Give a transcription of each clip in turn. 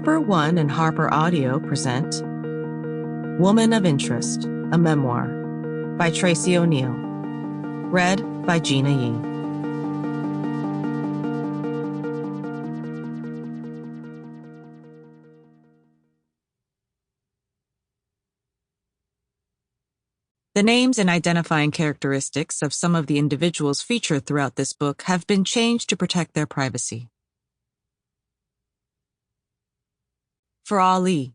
Harper One and HarperAudio present Woman of Interest, a Memoir by Tracy O'Neill. Read by Jeena Yi. The names and identifying characteristics of some of the individuals featured throughout this book have been changed to protect their privacy. For Ali.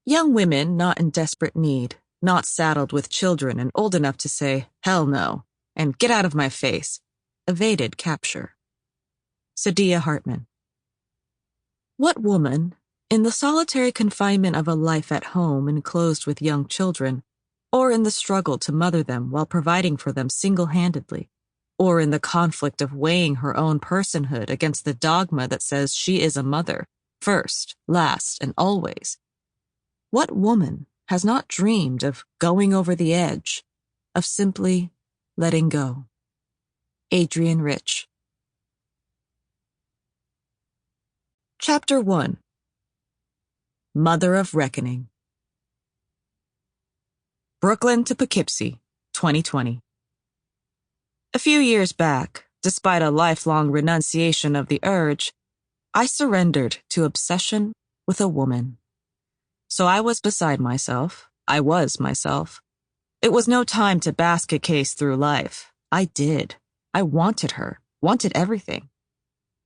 Young women not in desperate need, not saddled with children and old enough to say, "Hell no," and "get out of my face," evaded capture. Saidiya Hartman. What woman, in the solitary confinement of a life at home enclosed with young children, or in the struggle to mother them while providing for them single-handedly, or in the conflict of weighing her own personhood against the dogma that says she is a mother, first, last, and always, what woman has not dreamed of going over the edge, of simply letting go? Adrienne Rich. Chapter 1. Mother of Reckoning. Brooklyn to Poughkeepsie, 2020. A few years back, despite a lifelong renunciation of the urge, I surrendered to obsession with a woman. So I was beside myself. I was myself. It was no time to basket case through life. I did. I wanted her, wanted everything.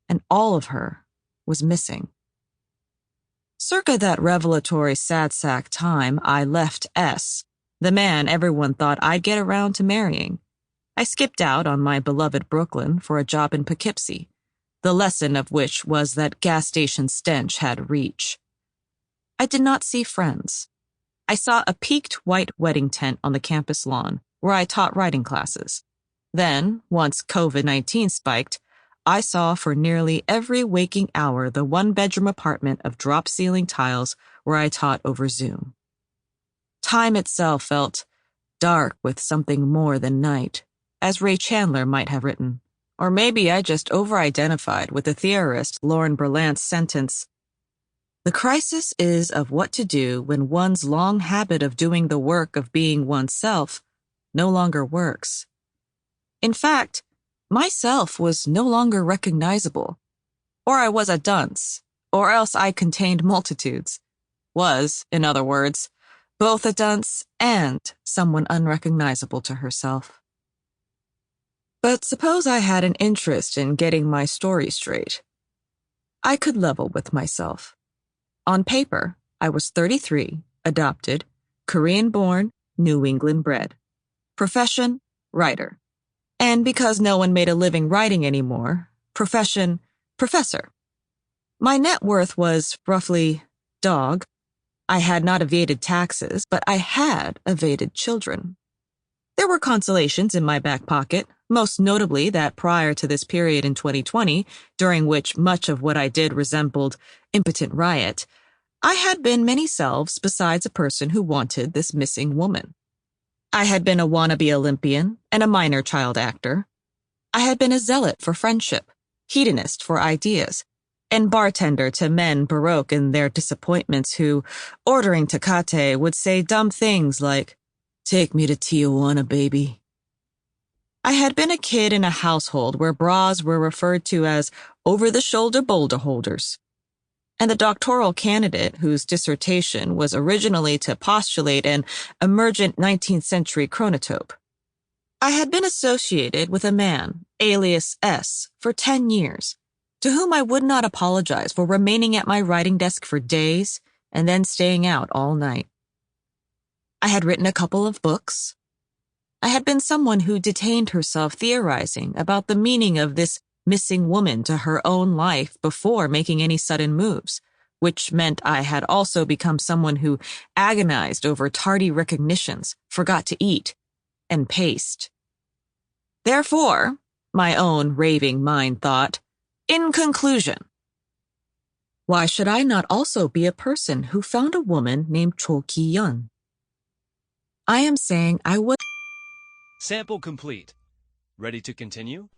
And all of her was missing. Circa that revelatory sad sack time, I left S, the man everyone thought I'd get around to marrying. I skipped out on my beloved Brooklyn for a job in Poughkeepsie, the lesson of which was that gas station stench had reach. I did not see friends. I saw a peaked white wedding tent on the campus lawn, where I taught writing classes. Then, once COVID-19 spiked, I saw for nearly every waking hour the one-bedroom apartment of drop-ceiling tiles where I taught over Zoom. Time itself felt dark with something more than night, as Ray Chandler might have written. Or maybe I just over-identified with the theorist Lauren Berlant's sentence, "The crisis is of what to do when one's long habit of doing the work of being oneself no longer works." In fact, myself was no longer recognizable. Or I was a dunce, or else I contained multitudes. Was, in other words, both a dunce and someone unrecognizable to herself. But suppose I had an interest in getting my story straight. I could level with myself. On paper, I was 33, adopted, Korean-born, New England bred. Profession, writer. And because no one made a living writing anymore, profession, professor. My net worth was roughly dog. I had not evaded taxes, but I had evaded children. There were consolations in my back pocket, most notably that prior to this period in 2020, during which much of what I did resembled impotent riot, I had been many selves besides a person who wanted this missing woman. I had been a wannabe Olympian and a minor child actor. I had been a zealot for friendship, hedonist for ideas, and bartender to men baroque in their disappointments who, ordering Tecate, would say dumb things like, "Take me to Tijuana, baby." I had been a kid in a household where bras were referred to as over-the-shoulder boulder holders, and the doctoral candidate whose dissertation was originally to postulate an emergent 19th century chronotope. I had been associated with a man, alias S, for 10 years, to whom I would not apologize for remaining at my writing desk for days and then staying out all night. I had written a couple of books. I had been someone who detained herself theorizing about the meaning of this missing woman to her own life before making any sudden moves, which meant I had also become someone who agonized over tardy recognitions, forgot to eat, and paced. Therefore, my own raving mind thought, in conclusion, why should I not also be a person who found a woman named Cho Ki-yeon? I am saying I would. Sample complete. Ready to continue?